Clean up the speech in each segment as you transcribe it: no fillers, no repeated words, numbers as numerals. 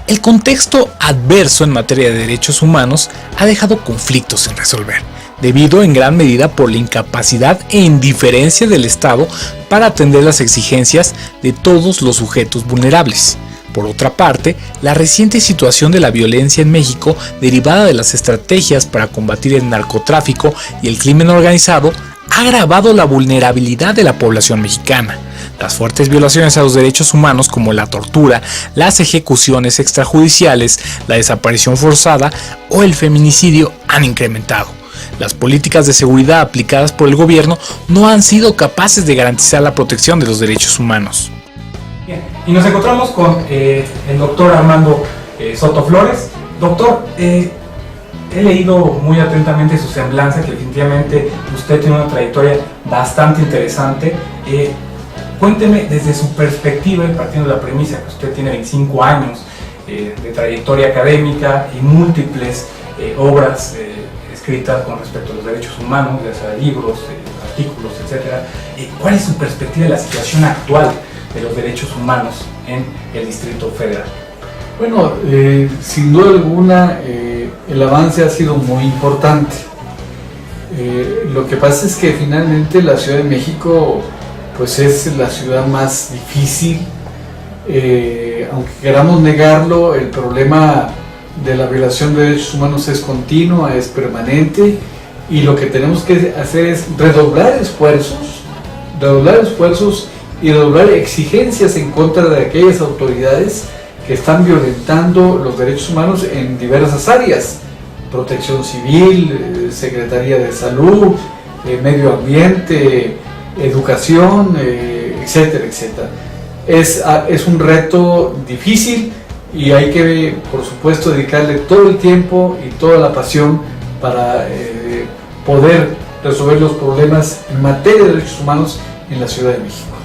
El contexto adverso en materia de derechos humanos ha dejado conflictos sin resolver, debido en gran medida por la incapacidad e indiferencia del Estado para atender las exigencias de todos los sujetos vulnerables. Por otra parte, la reciente situación de la violencia en México, derivada de las estrategias para combatir el narcotráfico y el crimen organizado, ha agravado la vulnerabilidad de la población mexicana. Las fuertes violaciones a los derechos humanos, como la tortura, las ejecuciones extrajudiciales, la desaparición forzada o el feminicidio, han incrementado. Las políticas de seguridad aplicadas por el gobierno no han sido capaces de garantizar la protección de los derechos humanos. Bien, y nos encontramos con el doctor Armando Soto Flores. Doctor, he leído muy atentamente su semblanza, que definitivamente usted tiene una trayectoria bastante interesante. Cuénteme desde su perspectiva, partiendo de la premisa que usted tiene 25 años de trayectoria académica y múltiples obras escritas con respecto a los derechos humanos, ya sea libros, artículos, etc. ¿Cuál es su perspectiva de la situación actual de los derechos humanos en el Distrito Federal? Bueno, sin duda alguna el avance ha sido muy importante. Lo que pasa es que finalmente la Ciudad de México pues es la ciudad más difícil, aunque queramos negarlo, el problema de la violación de derechos humanos es continua, es permanente, y lo que tenemos que hacer es redoblar esfuerzos y redoblar exigencias en contra de aquellas autoridades que están violentando los derechos humanos en diversas áreas: protección civil, Secretaría de Salud, medio ambiente, educación, etcétera, etcétera. Es un reto difícil y hay que, por supuesto, dedicarle todo el tiempo y toda la pasión para poder resolver los problemas en materia de derechos humanos en la Ciudad de México.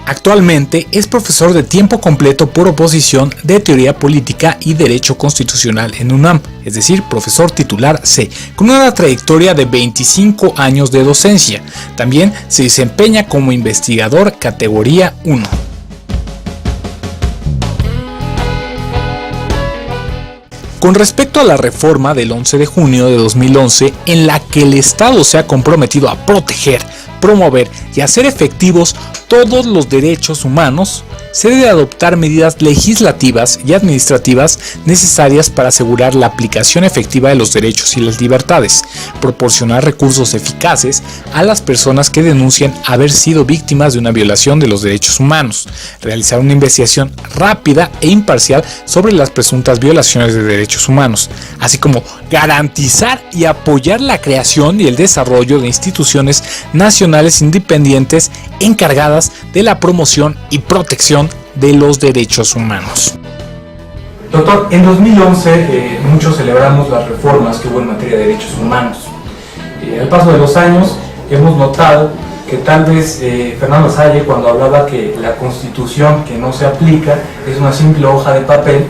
Actualmente es profesor de tiempo completo por oposición de Teoría Política y Derecho Constitucional en UNAM, es decir, profesor titular C, con una trayectoria de 25 años de docencia. También se desempeña como investigador categoría 1. Con respecto a la reforma del 11 de junio de 2011, en la que el Estado se ha comprometido a proteger, promover y hacer efectivos todos los derechos humanos, se debe adoptar medidas legislativas y administrativas necesarias para asegurar la aplicación efectiva de los derechos y las libertades, proporcionar recursos eficaces a las personas que denuncian haber sido víctimas de una violación de los derechos humanos, realizar una investigación rápida e imparcial sobre las presuntas violaciones de derechos humanos, así como garantizar y apoyar la creación y el desarrollo de instituciones nacionales independientes encargadas de la promoción y protección de los derechos humanos. Doctor, en 2011 muchos celebramos las reformas que hubo en materia de derechos humanos. Al paso de los años hemos notado que tal vez Fernando Salle, cuando hablaba que la Constitución que no se aplica es una simple hoja de papel,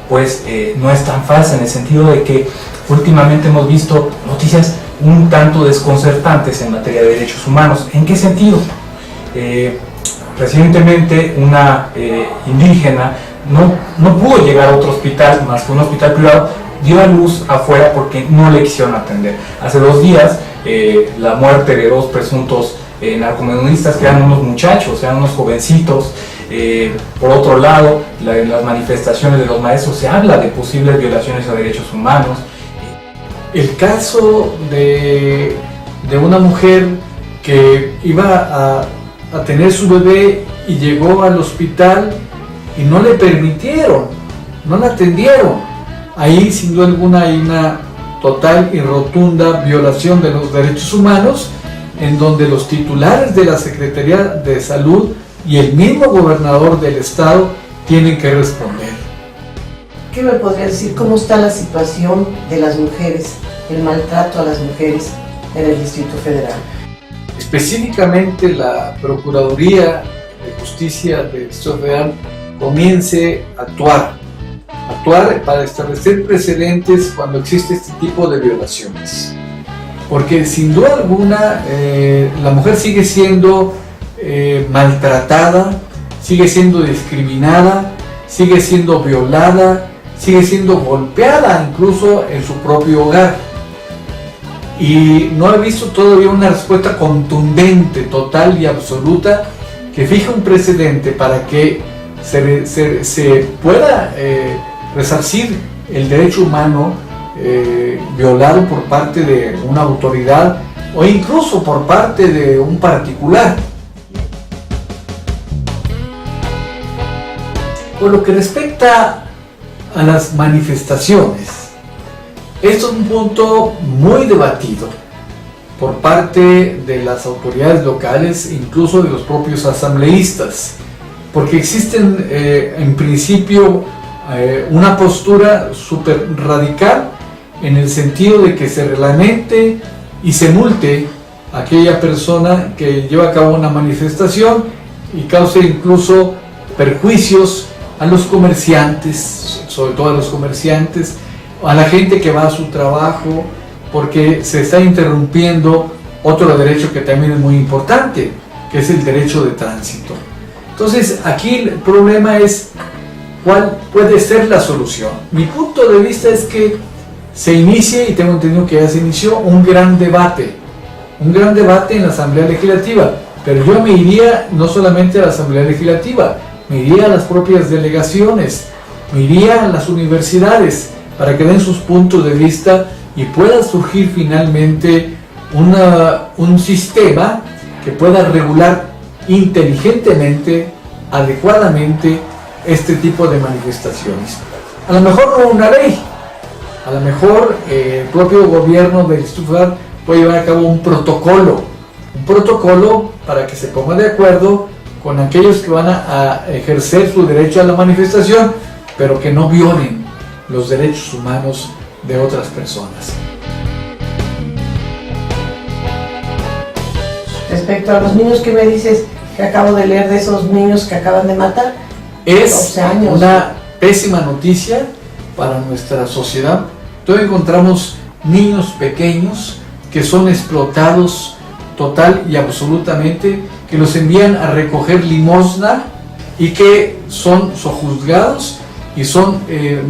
pues no es tan falsa, en el sentido de que últimamente hemos visto noticias un tanto desconcertantes en materia de derechos humanos. ¿En qué sentido? Recientemente una indígena no pudo llegar a otro hospital, más que un hospital privado, dio a luz afuera porque no le quisieron atender. Hace 2 días la muerte de 2 presuntos narcomenudistas, que eran unos muchachos, eran unos jovencitos. Por otro lado, en las manifestaciones de los maestros se habla de posibles violaciones a derechos humanos. El caso de una mujer que iba a tener su bebé y llegó al hospital y no le permitieron, no la atendieron. Ahí sin duda alguna hay una total y rotunda violación de los derechos humanos, en donde los titulares de la Secretaría de Salud y el mismo gobernador del estado tienen que responder. ¿Qué me podría decir? ¿Cómo está la situación de las mujeres, el maltrato a las mujeres en el Distrito Federal? Específicamente la Procuraduría de Justicia del Distrito Federal comience a actuar para establecer precedentes cuando existe este tipo de violaciones. Porque sin duda alguna la mujer sigue siendo maltratada, sigue siendo discriminada, sigue siendo violada, sigue siendo golpeada incluso en su propio hogar. Y no he visto todavía una respuesta contundente, total y absoluta que fije un precedente para que se pueda resarcir el derecho humano violado por parte de una autoridad o incluso por parte de un particular. Por lo que respecta a las manifestaciones, esto es un punto muy debatido por parte de las autoridades locales, incluso de los propios asambleístas, porque existen en principio una postura súper radical en el sentido de que se reglamente y se multe a aquella persona que lleva a cabo una manifestación y cause incluso perjuicios a los comerciantes, sobre todo a los comerciantes, a la gente que va a su trabajo, porque se está interrumpiendo otro derecho que también es muy importante, que es el derecho de tránsito. Entonces aquí el problema es cuál puede ser la solución. Mi punto de vista es que se inicie, y tengo entendido que ya se inició, un gran debate en la Asamblea Legislativa, pero yo me iría no solamente a la Asamblea Legislativa, me iría a las propias delegaciones, me iría a las universidades para que den sus puntos de vista y pueda surgir finalmente un sistema que pueda regular inteligentemente, adecuadamente este tipo de manifestaciones. A lo mejor no una ley, a lo mejor el propio gobierno del Distrito Federal puede llevar a cabo un protocolo para que se ponga de acuerdo con aquellos que van a ejercer su derecho a la manifestación, pero que no violen los derechos humanos de otras personas. Respecto a los niños, ¿qué me dices que acabo de leer de esos niños que acaban de matar? Es una pésima noticia para nuestra sociedad. Todavía encontramos niños pequeños que son explotados total y absolutamente, que los envían a recoger limosna y que son sojuzgados y son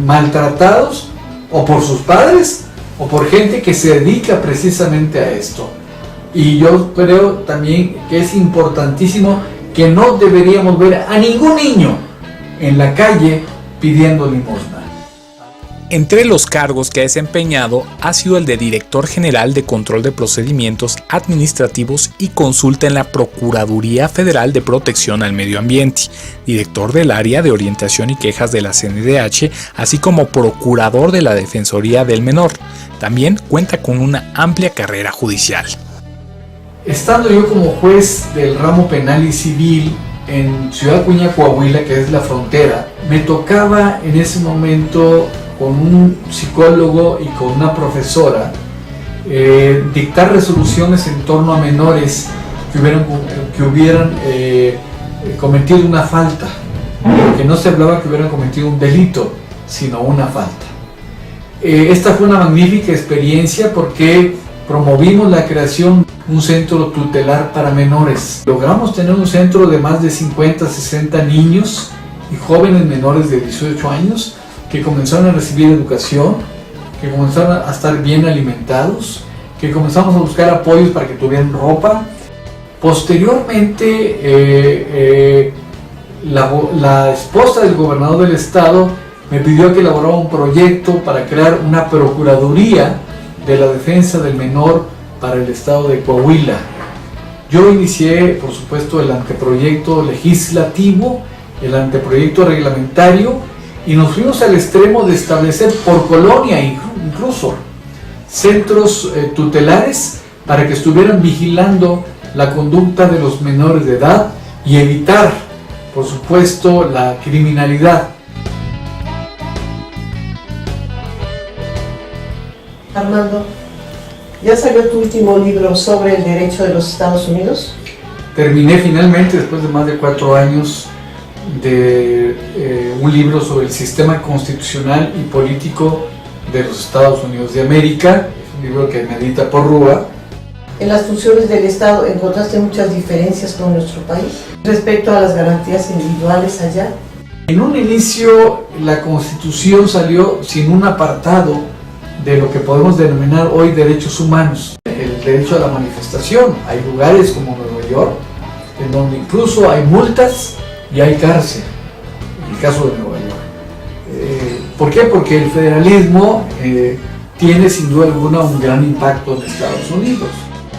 maltratados o por sus padres o por gente que se dedica precisamente a esto. Y yo creo también que es importantísimo que no deberíamos ver a ningún niño en la calle pidiendo limosna. Entre los cargos que ha desempeñado ha sido el de Director General de Control de Procedimientos Administrativos y Consulta en la Procuraduría Federal de Protección al Medio Ambiente, Director del Área de Orientación y Quejas de la CNDH, así como Procurador de la Defensoría del Menor. También cuenta con una amplia carrera judicial. Estando yo como juez del ramo penal y civil en Ciudad Acuña, Coahuila, que es la frontera, me tocaba en ese momento con un psicólogo y con una profesora dictar resoluciones en torno a menores que hubieran cometido una falta, que no se hablaba que hubieran cometido un delito, sino una falta. Esta fue una magnífica experiencia porque promovimos la creación de un centro tutelar para menores. Logramos tener un centro de más de 50, 60 niños y jóvenes menores de 18 años que comenzaron a recibir educación, que comenzaron a estar bien alimentados, que comenzamos a buscar apoyos para que tuvieran ropa. Posteriormente, la esposa del gobernador del estado me pidió que elaborara un proyecto para crear una procuraduría de la defensa del menor para el estado de Coahuila. Yo inicié, por supuesto, el anteproyecto legislativo, el anteproyecto reglamentario, y nos fuimos al extremo de establecer por colonia incluso centros tutelares para que estuvieran vigilando la conducta de los menores de edad y evitar, por supuesto, la criminalidad. Armando, ¿ya salió tu último libro sobre el derecho de los Estados Unidos? Terminé finalmente, después de más de 4 años, de un libro sobre el sistema constitucional y político de los Estados Unidos de América. Es un libro que me edita Porrúa. En las funciones del Estado, ¿encontraste muchas diferencias con nuestro país respecto a las garantías individuales allá? En un inicio la Constitución salió sin un apartado de lo que podemos denominar hoy derechos humanos. El derecho a la manifestación. Hay lugares como Nueva York en donde incluso hay multas y hay cárcel. En el caso de Nueva York. ¿Por qué? Porque el federalismo tiene sin duda alguna un gran impacto en Estados Unidos.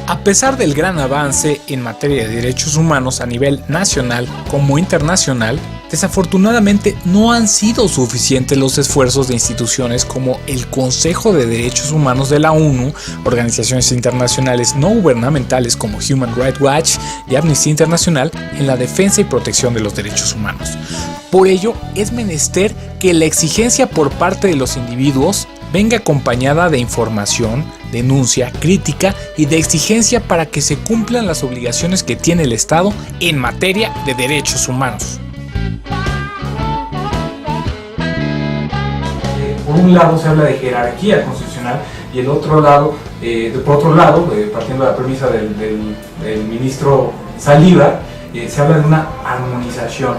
A pesar del gran avance en materia de derechos humanos a nivel nacional como internacional, desafortunadamente no han sido suficientes los esfuerzos de instituciones como el Consejo de Derechos Humanos de la ONU, organizaciones internacionales no gubernamentales como Human Rights Watch y Amnesty International en la defensa y protección de los derechos humanos. Por ello, es menester que la exigencia por parte de los individuos venga acompañada de información, denuncia, crítica y de exigencia para que se cumplan las obligaciones que tiene el Estado en materia de derechos humanos. Por un lado se habla de jerarquía constitucional y por otro lado, partiendo de la premisa del ministro Saldívar, se habla de una armonización.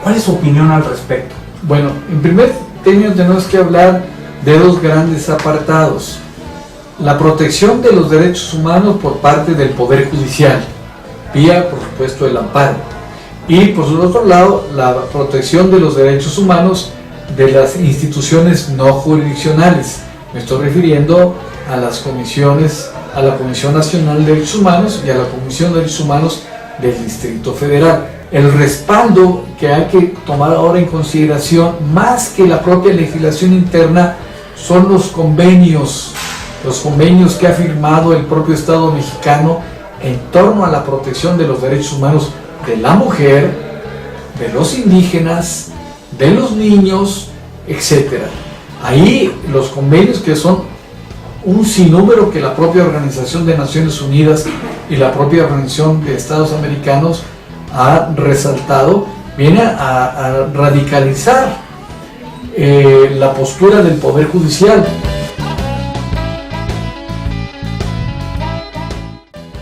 ¿Cuál es su opinión al respecto? Bueno, en primer término tenemos que hablar de dos grandes apartados. La protección de los derechos humanos por parte del Poder Judicial, vía, por supuesto, el amparo. Y por otro lado, la protección de los derechos humanos de las instituciones no jurisdiccionales. Me estoy refiriendo a las comisiones, a la Comisión Nacional de Derechos Humanos y a la Comisión de Derechos Humanos del Distrito Federal. El respaldo que hay que tomar ahora en consideración, más que la propia legislación interna, son los convenios que ha firmado el propio Estado mexicano en torno a la protección de los derechos humanos de la mujer, de los indígenas, de los niños, etc. Ahí los convenios, que son un sinnúmero que la propia Organización de Naciones Unidas y la propia Organización de Estados Americanos ha resaltado, viene a radicalizar la postura del Poder Judicial.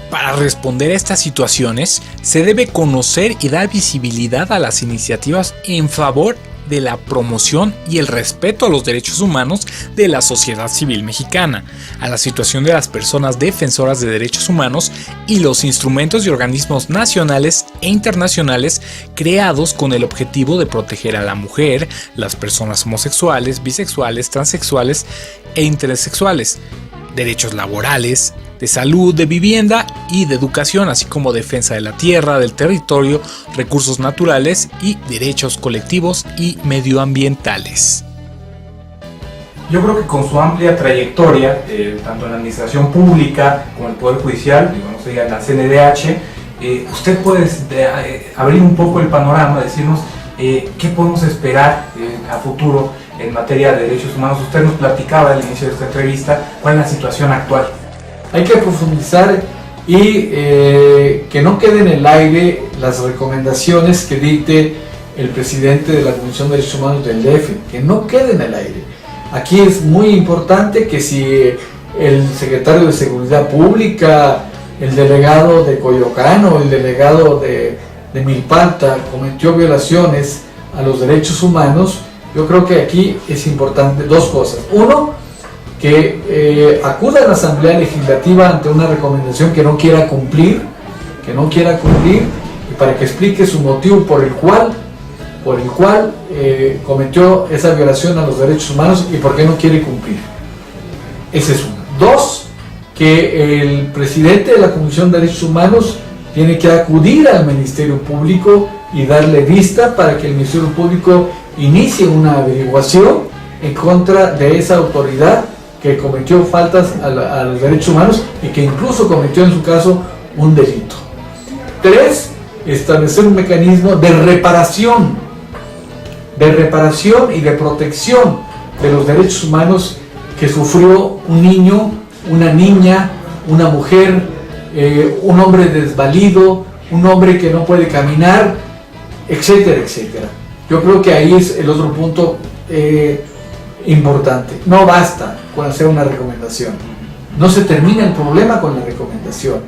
Para responder a estas situaciones, se debe conocer y dar visibilidad a las iniciativas en favor de la promoción y el respeto a los derechos humanos de la sociedad civil mexicana, a la situación de las personas defensoras de derechos humanos y los instrumentos y organismos nacionales e internacionales creados con el objetivo de proteger a la mujer, las personas homosexuales, bisexuales, transexuales e intersexuales, derechos laborales, de salud, de vivienda y de educación, así como defensa de la tierra, del territorio, recursos naturales y derechos colectivos y medioambientales. Yo creo que con su amplia trayectoria, tanto en la administración pública como en el Poder Judicial, no se diga en la CNDH, usted puede abrir un poco el panorama, decirnos qué podemos esperar a futuro en materia de derechos humanos. Usted nos platicaba al inicio de esta entrevista cuál es la situación actual. Hay que profundizar y que no quede en el aire las recomendaciones que dicte el presidente de la Comisión de Derechos Humanos del DF, que no quede en el aire. Aquí es muy importante que si el secretario de Seguridad Pública, el delegado de Coyoacán o el delegado de Milpalta cometió violaciones a los derechos humanos, yo creo que aquí es importante dos cosas. Uno, que acuda a la Asamblea Legislativa ante una recomendación que no quiera cumplir, y para que explique su motivo por el cual cometió esa violación a los derechos humanos y por qué no quiere cumplir. Ese es uno. Dos, que el presidente de la Comisión de Derechos Humanos tiene que acudir al Ministerio Público y darle vista para que el Ministerio Público inicie una averiguación en contra de esa autoridad que cometió faltas a los derechos humanos y que incluso cometió en su caso un delito. Tres, establecer un mecanismo de reparación y de protección de los derechos humanos que sufrió un niño, una niña, una mujer, un hombre desvalido, un hombre que no puede caminar, etcétera, etcétera. Yo creo que ahí es el otro punto importante. No basta con hacer una recomendación. No se termina el problema con la recomendación.